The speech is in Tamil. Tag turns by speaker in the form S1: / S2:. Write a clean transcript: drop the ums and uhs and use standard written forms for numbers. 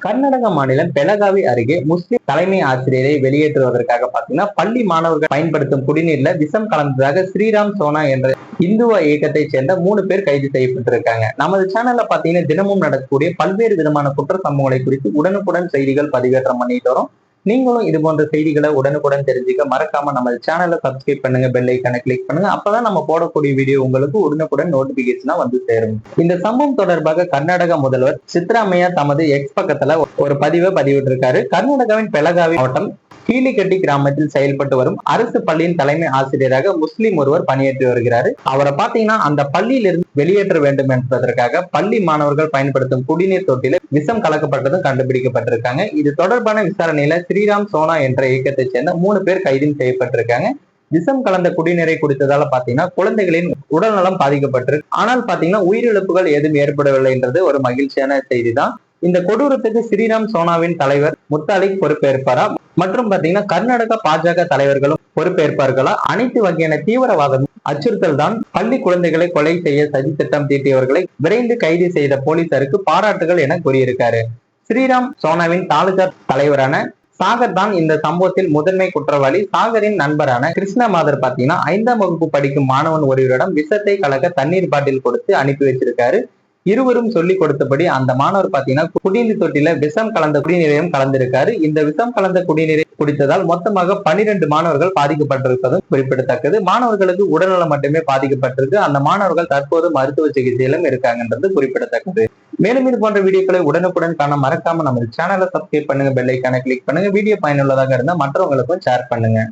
S1: கர்நாடக மாநிலம் பெலகாவி அருகே முஸ்லிம் தலைமை ஆசிரியரை வெளியேற்றுவதற்காக பாத்தீங்கன்னா பள்ளி மாணவர்கள் பயன்படுத்தும் குடிநீர்ல விஷம் கலந்ததாக ஸ்ரீராம் சோனா என்ற இந்துவ இயக்கத்தை சேர்ந்த 3 பேர் கைது செய்யப்பட்டிருக்காங்க. நமது சேனல்ல பாத்தீங்கன்னா தினமும் நடக்கக்கூடிய பல்வேறு விதமான குற்ற சம்பவங்களை குறித்து உடனுக்குடன் செய்திகள் பதிவேற்றம் பண்ணிட்டு வரோம். நீங்களும் இது போன்ற செய்திகளை உடனுக்குடன் தெரிஞ்சுக்க மறக்காம நம்ம சேனலை சப்ஸ்கிரைப் பண்ணுங்க, பெல் ஐக்கானை கிளிக் பண்ணுங்க. அப்பதான் நம்ம போடக்கூடிய வீடியோ உங்களுக்கு உடனுக்குடன் நோட்டிபிகேஷனா வந்து சேரும். இந்த சம்பவம் தொடர்பாக கர்நாடக முதல்வர் சித்தராமையா தமது எக்ஸ் பக்கத்துல ஒரு பதிவை பதிவிட்டிருக்காரு. கர்நாடகாவின் பெலகாவி மாவட்டம் கீழிக்கட்டி கிராமத்தில் செயல்பட்டு வரும் அரசு பள்ளியின் தலைமை ஆசிரியராக முஸ்லிம் ஒருவர் பணியாற்றி வருகிறாரு. அவரை பாத்தீங்கன்னா அந்த பள்ளியிலிருந்து வெளியேற்ற வேண்டும் என்பதற்காக பள்ளி மாணவர்கள் பயன்படுத்தும் குடிநீர் தொட்டில விஷம் கலக்கப்பட்டதும் கண்டுபிடிக்கப்பட்டிருக்காங்க. இது தொடர்பான விசாரணையில ஸ்ரீராம் சோனா என்ற இயக்கத்தை சேர்ந்த 3 பேர் கைது செய்யப்பட்டிருக்காங்க. விஷம் கலந்த குடிநீரை குடித்ததால பாத்தீங்கன்னா குழந்தைகளின் உடல்நலம் பாதிக்கப்பட்டிருக்கு. ஆனால் பாத்தீங்கன்னா உயிரிழப்புகள் எதுவும் ஏற்படவில்லை என்றது ஒரு மகிழ்ச்சியான செய்தி தான். இந்த கொடூரத்துக்கு ஸ்ரீராம் சோனாவின் தலைவர் முத்தாலிக் பொறுப்பேற்பாரா மற்றும் பாத்தீங்கன்னா கர்நாடக பாஜக தலைவர்களும் பொறுப்பேற்பார்களா? அனைத்து வகையான தீவிரவாதம் அச்சுறுத்தல் தான் பள்ளி குழந்தைகளை கொலை செய்ய சதி திட்டம் தீட்டியவர்களை விரைந்து கைது செய்த போலீசாருக்கு பாராட்டுகள் என கூறியிருக்காரு. ஸ்ரீராம் சோனாவின் தாலுகா தலைவரான சாகர் தான் இந்த சம்பவத்தில் முதன்மை குற்றவாளி. சாகரின் நண்பரான கிருஷ்ணமாதர் பாத்தீங்கன்னா 5ஆம் வகுப்பு படிக்கும் மாணவன் ஒருவரிடம் விஷத்தை கலக்க தண்ணீர் பாட்டில் கொடுத்து அனுப்பி வச்சிருக்காரு. இருவரும் சொல்லி கொடுத்தபடி அந்த மாணவர் பாத்தீங்கன்னா குடிநீர் தொட்டில விஷம் கலந்த குடிநீரையும் கலந்திருக்காரு. இந்த விஷம் கலந்த குடிநீரை குடித்ததால் மொத்தமாக 12 மாணவர்கள் பாதிக்கப்பட்டிருப்பதும் குறிப்பிடத்தக்கது. மாணவர்களுக்கு உடல்நலம் மட்டுமே பாதிக்கப்பட்டிருக்கு. அந்த மாணவர்கள் தற்போது மருத்துவ சிகிச்சையிலும் இருக்காங்கன்றது குறிப்பிடத்தக்கது. மேலும் இது போன்ற வீடியோக்களை உடனுக்குடன் காண மறக்காம நம்ம சேனலை சப்ஸ்கிரைப் பண்ணுங்க, பெல் ஐக்கானை கிளிக் பண்ணுங்க. வீடியோ பயனுள்ளதாக இருந்தா மற்றவங்களுக்கும் ஷேர் பண்ணுங்க.